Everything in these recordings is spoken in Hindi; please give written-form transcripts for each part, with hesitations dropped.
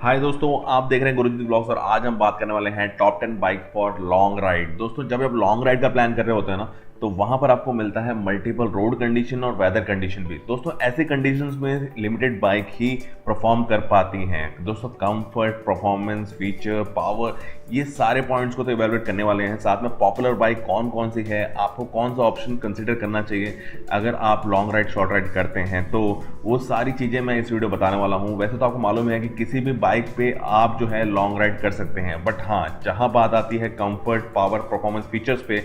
हाय दोस्तों, आप देख रहे हैं गुरुजी ब्लॉग्स और आज हम बात करने वाले हैं top 10 bike for long ride. दोस्तों, जब आप लॉन्ग राइड का प्लान कर रहे होते हैं ना, तो वहां पर आपको मिलता है मल्टीपल रोड कंडीशन और वेदर कंडीशन भी। दोस्तों, ऐसे कंडीशंस में लिमिटेड बाइक ही परफॉर्म कर पाती हैं। दोस्तों, कंफर्ट, परफॉर्मेंस, फीचर, पावर, ये सारे पॉइंट्स को तो इवैल्यूएट करने वाले हैं। साथ में पॉपुलर बाइक कौन कौन सी है, आपको कौन सा ऑप्शन कंसिडर करना चाहिए अगर आप लॉन्ग राइड शॉर्ट राइड करते हैं, तो वो सारी चीज़ें मैं इस वीडियो बताने वाला हूँ। वैसे तो आपको मालूम है कि किसी भी बाइक पे आप जो है लॉन्ग राइड कर सकते हैं, बट हाँ, जहाँ बात आती है कंफर्ट, पावर, परफॉर्मेंस, फीचर्स पे,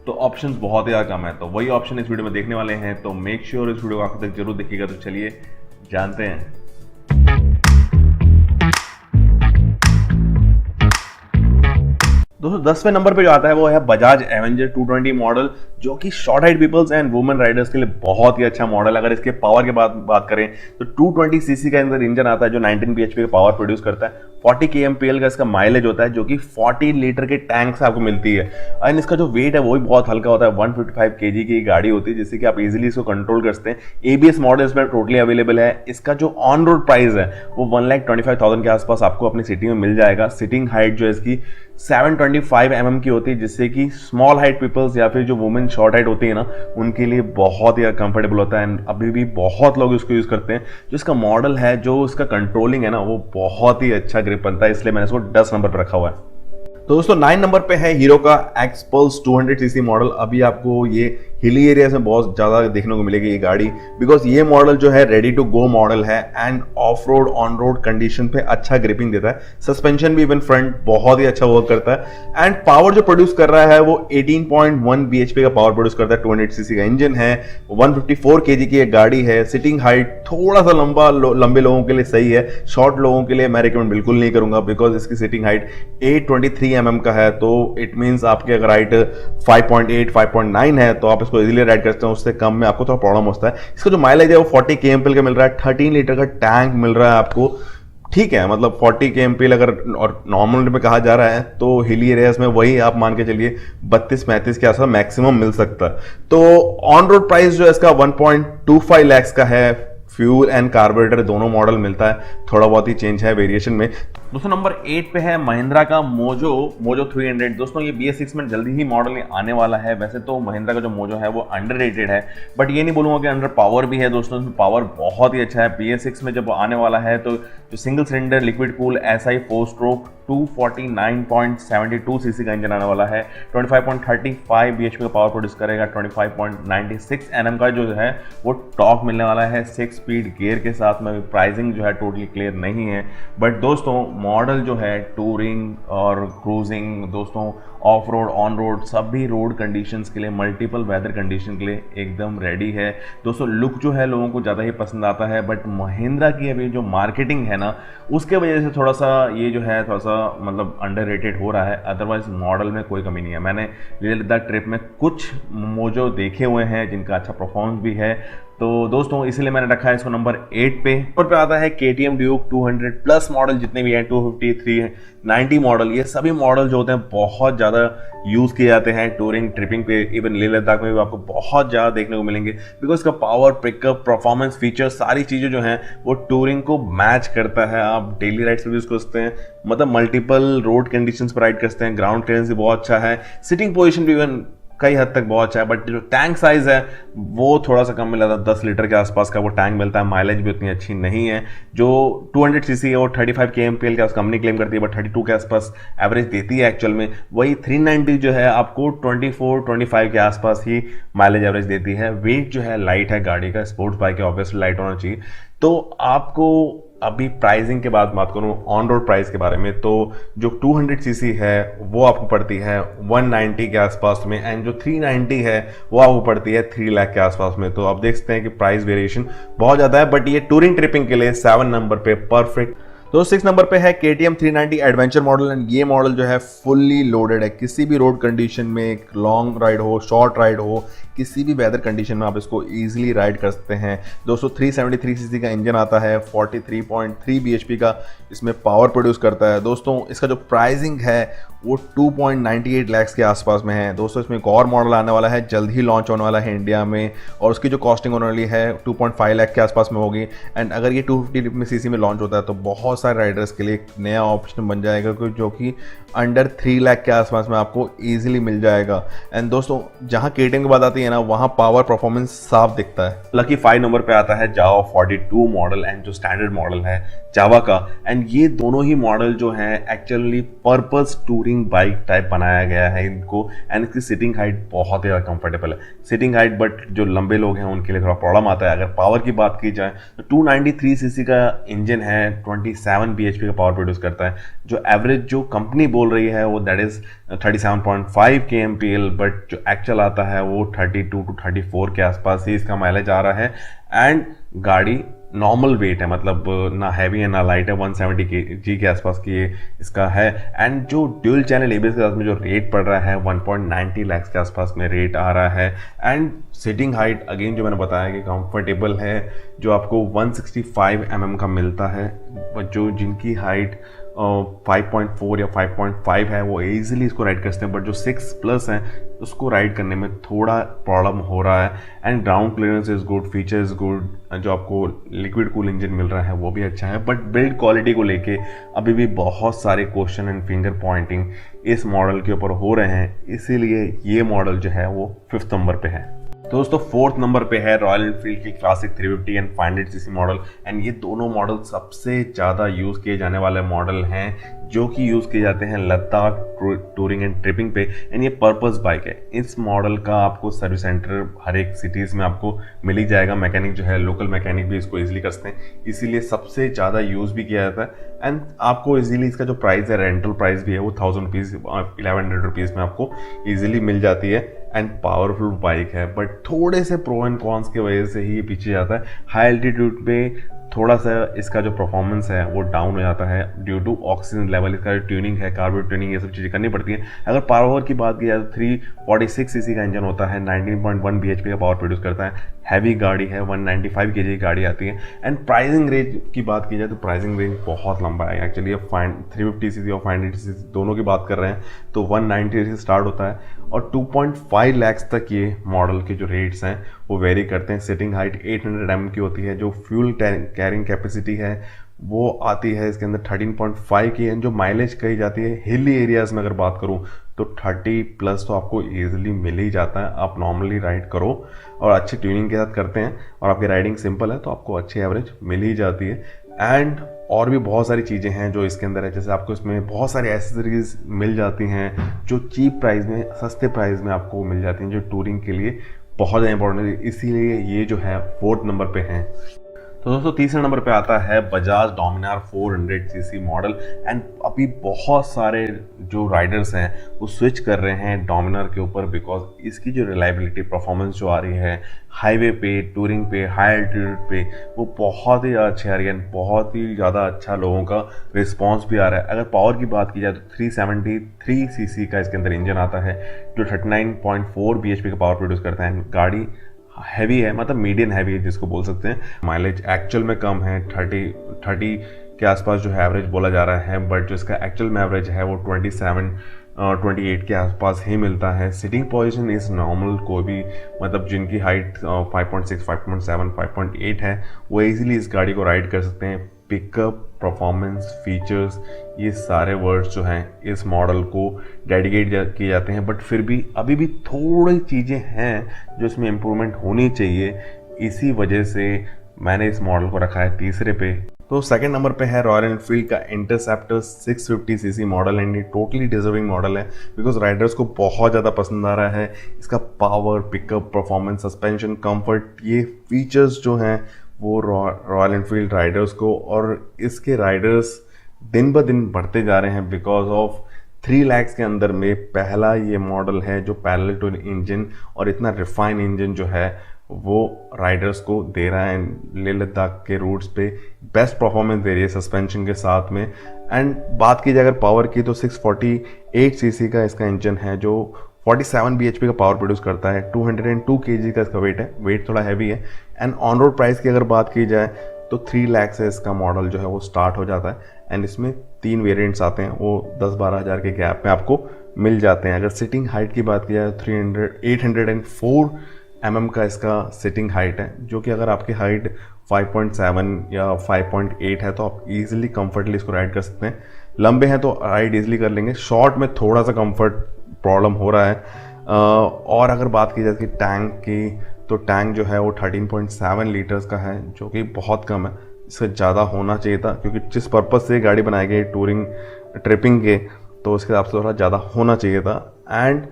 तो ऑप्शंस बहुत ज़्यादा कम है। तो वही ऑप्शन इस वीडियो में देखने वाले हैं, तो मेक श्योर इस वीडियो को आखिर तक जरूर देखिएगा। तो चलिए जानते हैं। दोस्तों, 10वें नंबर पे जो आता है वो है बजाज एवेंजर 220 मॉडल, जो कि short height peoples and women riders के लिए बहुत ही अच्छा मॉडल है। अगर इसके पावर के बात करें तो 220 सीसी का अंदर इंजन आता है जो 19 bhp का पावर प्रोड्यूस करता है। 40 kmpl का इसका माइलेज होता है, जो कि 40 लीटर के टैंक से आपको मिलती है। एंड इसका जो वेट है वो भी बहुत हल्का होता है। 155 kg की गाड़ी होती है, जिससे कि आप इजीली इसको कंट्रोल कर सकते हैं। ABS मॉडल इसमें टोटली अवेलेबल है। इसका जो ऑन रोड प्राइस है वो 1,25,000 के आसपास आपको अपनी सिटी में मिल जाएगा। सिटिंग हाइट जो है इसकी 725 mm की होती है, जिससे कि स्मॉल हाइट पीपल्स या फिर जो वुमेन शॉर्ट हाइट होती है ना, उनके लिए बहुत ही कंफर्टेबल होता है। अभी भी बहुत लोग इसको यूज करते हैं। जो इसका मॉडल है, जो इसका कंट्रोलिंग है ना, वो बहुत ही अच्छा ग्रिप बनता है, इसलिए मैंने इसको 10 नंबर पर रखा हुआ है। तो दोस्तों, 9 नंबर पे है हीरो का एक्सपल्स 200 सीसी मॉडल। अभी आपको ये हिली एरियाज में बहुत ज़्यादा देखने को मिलेगी ये गाड़ी, बिकॉज ये मॉडल जो है रेडी टू गो मॉडल है end of road on road condition पे अच्छा ग्रिपिंग देता है। सस्पेंशन भी इवन फ्रंट बहुत ही अच्छा वर्क करता है। एंड पावर जो प्रोड्यूस कर रहा है वो 18.1 bhp का पावर प्रोड्यूस करता है। 200 सीसी का इंजन है, 154 kg की एक गाड़ी है। सिटिंग हाइट थोड़ा सा लंबे लोगों के लिए सही है। शॉर्ट लोगों के लिए मैं रिकमेंड बिल्कुल नहीं करूंगा, बिकॉज इसकी सिटिंग हाइट 823 mm का है। तो इट मीन्स आपके अगर हाइट 5.8 5.9 है तो आप इसको इजीली राइड कर सकते हैं। उससे कम में आपको थोड़ा प्रॉब्लम होता है। इसका जो माइलेज है वो 40 kmpl का मिल रहा है। 13 लीटर का टैंक मिल रहा है आपको। ठीक है, मतलब 40 kmpl अगर और नॉर्मल में कहा जा रहा है तो हिली एरियाज में वही आप मान के चलिए 32-35 के आसपास मैक्सिमम मिल सकता है। तो ऑन रोड प्राइस जो है इसका 1.25 lakhs का है। फ्यूल एंड कार्बोरेटर दोनों मॉडल मिलता है, थोड़ा बहुत ही चेंज है वेरिएशन में। दोस्तों, नंबर 8 पे है महिंद्रा का मोजो 300। दोस्तों, ये BS6 में जल्दी ही मॉडल आने वाला है। वैसे तो महिंद्रा का जो मोजो है वो अंडररेटेड है, बट ये नहीं बोलूंगा कि अंडर पावर भी है। दोस्तों, इसमें पावर बहुत ही अच्छा है। BS6 में जब आने वाला है तो जो single cylinder liquid cool SI 4 stroke 249.72 CC का इंजन आने वाला है। 25.35 bhp का पावर प्रोड्यूस करेगा। 25.96 Nm का जो है वो टॉर्क मिलने वाला है 6 स्पीड गियर के साथ में। प्राइसिंग जो है टोटली क्लियर नहीं है, बट दोस्तों मॉडल जो है टूरिंग और क्रूजिंग, दोस्तों ऑफ रोड ऑन रोड सभी रोड कंडीशंस के लिए, मल्टीपल वेदर कंडीशन के लिए एकदम रेडी है। दोस्तों, लुक जो है लोगों को ज़्यादा ही पसंद आता है, बट महिंद्रा की अभी जो मार्केटिंग है ना, उसके वजह से थोड़ा सा ये जो है थोड़ा सा मतलब अंडररेटेड हो रहा है। अदरवाइज मॉडल में कोई कमी नहीं है। मैंने लेह लद्दाख ट्रिप में कुछ मोजो देखे हुए हैं जिनका अच्छा परफॉर्मेंस भी है। तो दोस्तों, इसलिए मैंने रखा है इसको नंबर 8 पे। ऊपर पे आता है KTM ड्यूक 200 प्लस मॉडल, जितने भी हैं 250, 390 मॉडल। ये सभी मॉडल जो होते हैं बहुत ज़्यादा यूज़ किए जाते हैं टूरिंग ट्रिपिंग पे। इवन लेह लद्दाख में भी आपको बहुत ज़्यादा देखने को मिलेंगे, बिकॉज इसका पावर, पिकअप, परफॉर्मेंस, फीचर सारी चीज़ें जो हैं वो टूरिंग को मैच करता है। आप डेली राइड्स पे भी यूज़ कर सकते हैं, मतलब मल्टीपल रोड कंडीशंस पर राइड कर सकते हैं। ग्राउंड क्लियरेंस भी बहुत अच्छा है। सिटिंग पोजिशन भी इवन कई हद तक बहुत अच्छा है, बट जो टैंक साइज है वो थोड़ा सा कम मिला था। 10 लीटर के आसपास का वो टैंक मिलता है। माइलेज भी उतनी अच्छी नहीं है। जो 200 सीसी है वो 35 kmpl का कंपनी क्लेम करती है, बट 32 के आसपास एवरेज देती है एक्चुअल में। वही 390 जो है आपको 24-25 के आसपास ही माइलेज एवरेज देती है। वेट जो है लाइट है गाड़ी का, स्पोर्ट्स बाइक है, ऑब्वियसली लाइट होना चाहिए। तो आपको अभी प्राइसिंग के बाद बात करूं ऑन रोड प्राइस के बारे में, तो जो 200 सीसी है वो आपको पड़ती है 190 के आसपास में, एंड जो 390 है वो आपको पड़ती है 3 लाख के आसपास में। तो आप देख सकते हैं कि प्राइस वेरिएशन बहुत ज़्यादा है, बट ये टूरिंग ट्रिपिंग के लिए 7 नंबर पे परफेक्ट। तो 6 नंबर पे है KTM 390 एडवेंचर मॉडल। एंड ये मॉडल जो है फुल्ली लोडेड है। किसी भी रोड कंडीशन में, एक लॉन्ग राइड हो, शॉर्ट राइड हो, किसी भी वेदर कंडीशन में आप इसको इजीली राइड कर सकते हैं। दोस्तों, 373 सीसी का इंजन आता है। 43.3 bhp का इसमें पावर प्रोड्यूस करता है। दोस्तों, इसका जो प्राइसिंग है वो 2.98 लाख के आसपास में है। दोस्तों इसमें एक और मॉडल आने वाला है, जल्द ही लॉन्च होने वाला है इंडिया में, और उसकी जो कॉस्टिंग होने वाली है 2.5 लाख के आसपास में होगी। एंड अगर ये 250 सीसी में लॉन्च होता है तो बहुत सारे राइडर्स के लिए एक नया ऑप्शन बन जाएगा, जो कि अंडर 3 लाख के आसपास में आपको ईजिली मिल जाएगा। एंड दोस्तों जहाँ केटीएम की बात आती है ना, वहाँ पावर परफॉर्मेंस साफ दिखता है। लकी 5 नंबर पे आता है जावा 42 मॉडल, एंड जो स्टैंडर्ड मॉडल है जावा का। एंड ये दोनों ही मॉडल जो है actually purpose touring bike type बनाया गया है इनको। एंड इसकी सिटिंग हाइट बहुत ही ज़्यादा कंफर्टेबल है सिटिंग हाइट, बट जो लंबे लोग हैं उनके लिए थोड़ा प्रॉब्लम आता है। अगर पावर की बात की जाए तो 293 सीसी का इंजन है, 27 bhp का पावर प्रोड्यूस करता है। जो एवरेज जो कंपनी बोल रही है वो दैट इज 37.5 kmpl, बट जो एक्चुअल आता है वो 32 to 34 के आसपास ही इसका माइलेज आ रहा है। एंड गाड़ी नॉर्मल वेट है, मतलब ना हैवी है ना लाइट है, 170 kg के आसपास की इसका है। एंड जो ड्यूल चैनल एबीएस के साथ में जो रेट पड़ रहा है 1.90 लाख के आसपास में रेट आ रहा है। एंड सिटिंग हाइट अगेन जो मैंने बताया कि कंफर्टेबल है, जो आपको 165 mm का मिलता है। जो जिनकी हाइट 5.4 या 5.5 है वो इजीली इसको राइड कर सकते हैं, बट जो 6+ है उसको राइड करने में थोड़ा प्रॉब्लम हो रहा है। And ground clearance is good, feature is good, जो आपको लिक्विड कूल इंजन मिल रहा है वो भी अच्छा है। बट बिल्ड क्वालिटी को लेके अभी भी बहुत सारे क्वेश्चन एंड फिंगर पॉइंटिंग इस मॉडल के ऊपर हो रहे हैं, इसीलिए ये मॉडल जो है वो 5th नंबर पे है। तो दोस्तों 4th नंबर पे है रॉयल एनफील्ड की classic 350 and 500 CC model. And ये दोनों मॉडल सबसे ज़्यादा यूज़ किए जाने वाले मॉडल हैं, जो कि यूज़ किए जाते हैं लद्दाख टूरिंग एंड ट्रिपिंग पे। एंड ये पर्पस बाइक है। इस मॉडल का आपको सर्विस सेंटर हर एक सिटीज़ में आपको मिल ही जाएगा। मैकेनिक जो है लोकल मैकेनिक भी इसको ईजिली कर सकते हैं, इसीलिए सबसे ज़्यादा यूज़ भी किया जाता है। एंड आपको इजीली इसका जो प्राइस है, रेंटल प्राइस भी है वो 1000 रुपीज़ 1100 रुपीज़ में आपको ईजिली मिल जाती है। एंड पावरफुल बाइक है, बट थोड़े से प्रो एंड कॉन्स की वजह से ही ये पीछे जाता है। हाई एल्टीट्यूड पे थोड़ा सा इसका जो परफॉर्मेंस है वो डाउन हो जाता है ड्यू टू ऑक्सीजन लेवल। इसका जो ट्यूनिंग है, कार्बोरेट ट्यूनिंग, ये सब चीज़ें करनी पड़ती हैं। अगर पावर की बात की जाए तो 346 सीसी का इंजन होता है, 19.1 bhp का पावर प्रोड्यूस करता है। हैवी गाड़ी है, 195 kg की गाड़ी आती है। एंड प्राइसिंग रेंज की बात की जाए तो प्राइसिंग रेंज बहुत लंबा है एक्चुअली। अब 350 सीसी और 500 सीसी दोनों की बात कर रहे हैं तो 190 से स्टार्ट होता है, और 2.5 लाख तक ये मॉडल के जो रेट्स हैं वो वेरी करते हैं। सिटिंग हाइट 800 mm की होती है। जो फ्यूल कैरिंग कैपेसिटी है वो आती है इसके अंदर 13.5 की। जो माइलेज कही जाती है हिली एरियाज़ में अगर बात करूँ तो 30+ तो आपको ईजिली मिल ही जाता है। आप नॉर्मली राइड करो और अच्छी ट्यूनिंग के साथ करते हैं और आपकी राइडिंग सिंपल है तो आपको अच्छी एवरेज मिल ही जाती है। एंड और भी बहुत सारी चीज़ें हैं जो इसके अंदर है, जैसे आपको इसमें बहुत सारी एसेसरीज मिल जाती हैं जो चीप प्राइस में, सस्ते प्राइस में आपको मिल जाती हैं, जो टूरिंग के लिए बहुत ज़्यादा इंपॉर्टेंट है। इसीलिए ये जो है 4th नंबर पे है। तो दोस्तों तीसरे नंबर पे आता है Bajaj Dominar 400 CC model. And अभी बहुत सारे जो राइडर्स हैं वो स्विच कर रहे हैं डोमिनार के ऊपर, बिकॉज इसकी जो रिलायबिलिटी परफॉर्मेंस जो आ रही है हाईवे पे, टूरिंग पे, हाई एल्टीट्यूड पे, वो बहुत ही अच्छी आ रही है। बहुत ही ज़्यादा अच्छा लोगों का रिस्पॉन्स भी आ रहा है। अगर पावर की बात की जाए तो 373 सीसी का इसके अंदर इंजन आता है, जो 39.4 bhp का पावर प्रोड्यूस करता है। गाड़ी हैवी है, मतलब मीडियम हैवी है जिसको बोल सकते हैं। माइलेज एक्चुअल में कम है, 30 के आसपास जो है एवरेज बोला जा रहा है, बट जो इसका एक्चुअल में एवरेज है वो 28 के आसपास ही मिलता है। सिटिंग पोजीशन इज नॉर्मल, कोई भी मतलब जिनकी हाइट 5.6, 5.7, 5.8 है वो इजीली इस गाड़ी को राइड कर सकते हैं। पिकअप, परफॉर्मेंस, फीचर्स, ये सारे वर्ड्स जो हैं इस मॉडल को डेडिकेट किए जाते हैं, बट फिर भी अभी भी थोड़ी चीज़ें हैं जो इसमें इम्प्रूवमेंट होनी चाहिए। इसी वजह से मैंने इस मॉडल को रखा है तीसरे पे। तो सेकंड नंबर पे है रॉयल एनफील्ड का इंटरसेप्टर 650 सीसी मॉडल। एंड ये टोटली डिजर्विंग मॉडल है बिकॉज राइडर्स को बहुत ज़्यादा पसंद आ रहा है। इसका power, pickup, performance, suspension, comfort, ये फीचर्स जो हैं वो रॉयल एनफील्ड राइडर्स को, और इसके राइडर्स दिन ब दिन बढ़ते जा रहे हैं बिकॉज ऑफ 3 लाख के अंदर में पहला ये मॉडल है जो पैरेलल टू इंजन और इतना रिफाइन इंजन जो है वो राइडर्स को दे रहा है। लेह लद्दाख के रूट्स पे बेस्ट परफॉर्मेंस दे रही है सस्पेंशन के साथ में। एंड बात की जाए अगर पावर की तो 648 सीसी का इसका इंजन है जो 47 bhp का पावर प्रोड्यूस करता है। 202 kg का इसका वेट है, वेट थोड़ा हैवी है। एंड ऑन रोड प्राइस की अगर बात की जाए तो 3 लाख से इसका मॉडल जो है वो स्टार्ट हो जाता है। एंड इसमें 3 वेरिएंट्स आते हैं, वो 10-12 हज़ार के गैप में आपको मिल जाते हैं। अगर सिटिंग हाइट की बात की जाए तो 804 का इसका सिटिंग हाइट है, जो कि अगर आपकी हाइट 5.7 या 5.8 है तो आप इजीली कंफर्टली इसको राइड कर सकते हैं। लंबे हैं तो राइड इजीली कर लेंगे, शॉर्ट में थोड़ा सा कंफर्ट प्रॉब्लम हो रहा है। और अगर बात की जाए कि टैंक की, तो टैंक जो है वो 13.7 लीटर्स का है, जो कि बहुत कम है, इससे ज़्यादा होना चाहिए था, क्योंकि जिस पर्पज़ से गाड़ी बनाई गई टूरिंग ट्रिपिंग के, तो उसके हिसाब से थोड़ा ज़्यादा होना चाहिए था। एंड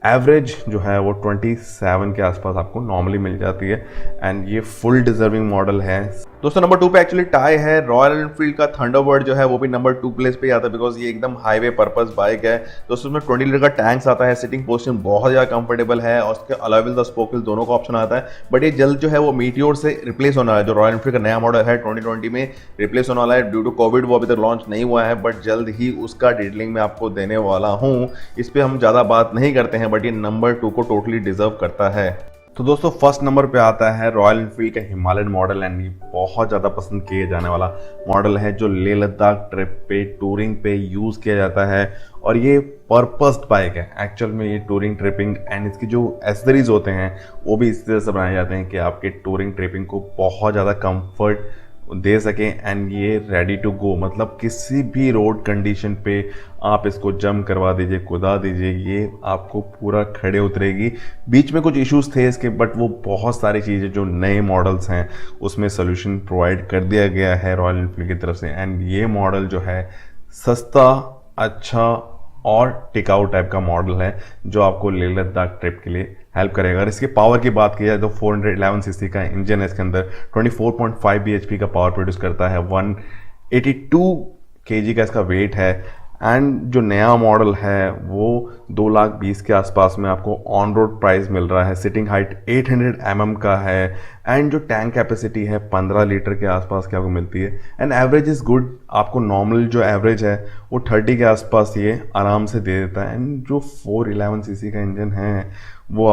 एवरेज जो है वो 27 के आसपास आपको नॉर्मली मिल जाती है, एंड ये फुल डिजर्विंग मॉडल है। दोस्तों नंबर 2 पे एक्चुअली टाई है रॉयल एनफील्ड का थंडरबर्ड, जो है वो भी नंबर 2 प्लेस पे आता है, बिकॉज ये एकदम हाईवे पर्पस बाइक है। दोस्तों उसमें 20 लीटर का टैंक्स आता है, सिटिंग पोजीशन बहुत ज़्यादा कंफर्टेबल है, और उसके अलावा द स्पोक व्हील दोनों का ऑप्शन आता है। बट ये जल्द जो है वो मीटियोर से रिप्लेस होना है, जो रॉयल एनफील्ड का नया मॉडल है 2020 में रिप्लेस होने वाला है। ड्यू टू कोविड वो अभी तक लॉन्च नहीं हुआ है, बट जल्द ही उसका डिटेलिंग में आपको देने वाला हूँ। इस पर हम ज़्यादा बात नहीं करते हैं, बट ये नंबर 2 को टोटली डिजर्व करता है। तो दोस्तों फर्स्ट नंबर पे आता है रॉयल एनफील्ड का हिमालयन मॉडल, एंड ये बहुत ज़्यादा पसंद किए जाने वाला मॉडल है, जो लेह लद्दाख ट्रिप पे टूरिंग पे यूज़ किया जाता है। और ये पर्पस्ड बाइक है एक्चुअल में, ये टूरिंग ट्रिपिंग एंड इसकी जो एसेसरीज होते हैं वो भी इस तरह से बनाए जाते हैं कि आपके टूरिंग ट्रिपिंग को बहुत ज़्यादा कंफर्ट दे सकें। एंड ये रेडी टू गो, मतलब किसी भी रोड कंडीशन पे आप इसको जंप करवा दीजिए, कुदा दीजिए, ये आपको पूरा खड़े उतरेगी। बीच में कुछ इश्यूज थे इसके, बट वो बहुत सारी चीज़ें जो नए मॉडल्स हैं उसमें सोल्यूशन प्रोवाइड कर दिया गया है रॉयल एनफील्ड की तरफ से। एंड ये मॉडल जो है सस्ता, अच्छा और टिकाऊ टाइप का मॉडल है, जो आपको लेह लद्दाख ट्रिप के लिए हेल्प करेगा। अगर इसके पावर की बात की जाए तो 411 सीसी का इंजन है इसके अंदर, 24.5 bhp का पावर प्रोड्यूस करता है, 182 kg का इसका वेट है। एंड जो नया मॉडल है वो 2,20,000 के आसपास में आपको ऑन रोड प्राइस मिल रहा है। सिटिंग हाइट 800 mm का है, एंड जो टैंक कैपेसिटी है 15 लीटर के आसपास की आपको मिलती है। एंड एवरेज इज़ गुड, आपको नॉर्मल जो एवरेज है वो 30 के आसपास ये आराम से दे देता है। एंड जो 411 सीसी का इंजन है वो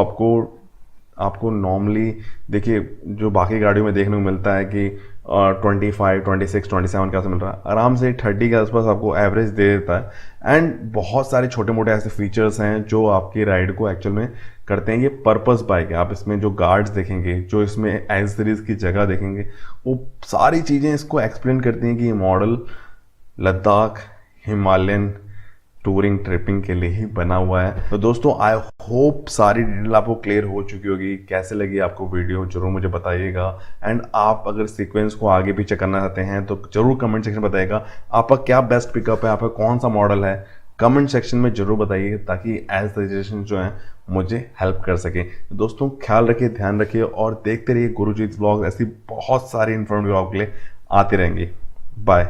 आपको नॉर्मली देखिए जो बाकी गाड़ियों में देखने को मिलता है कि 25, 26, 27 के आसपास मिल रहा है, आराम से 30 के आसपास आपको एवरेज दे देता है। एंड बहुत सारे छोटे मोटे ऐसे फीचर्स हैं जो आपकी राइड को एक्चुअल में करते हैं। ये पर्पस बाइक है, आप इसमें जो गार्ड्स देखेंगे, जो इसमें एक्सेसरीज की जगह देखेंगे, वो सारी चीज़ें इसको एक्सप्लेन करती हैं कि ये model Ladakh Himalayan touring tripping के लिए ही बना हुआ है। तो दोस्तों आई होप सारी डिटेल आपको क्लियर हो चुकी होगी। कैसे लगी आपको वीडियो जरूर मुझे बताइएगा, एंड आप अगर सीक्वेंस को आगे पीछे करना चाहते हैं तो जरूर कमेंट सेक्शन में बताइएगा आपका क्या बेस्ट पिकअप है, आपका कौन सा मॉडल है, कमेंट सेक्शन में जरूर बताइए, ताकि एज सजेशन जो है मुझे हेल्प कर सके। तो दोस्तों ख्याल रखिए, ध्यान रखिए और देखते रहिए गुरुजीत व्लॉग, ऐसी बहुत सारी इन्फॉर्मेटिव आपके लिए आती रहेंगी। बाय।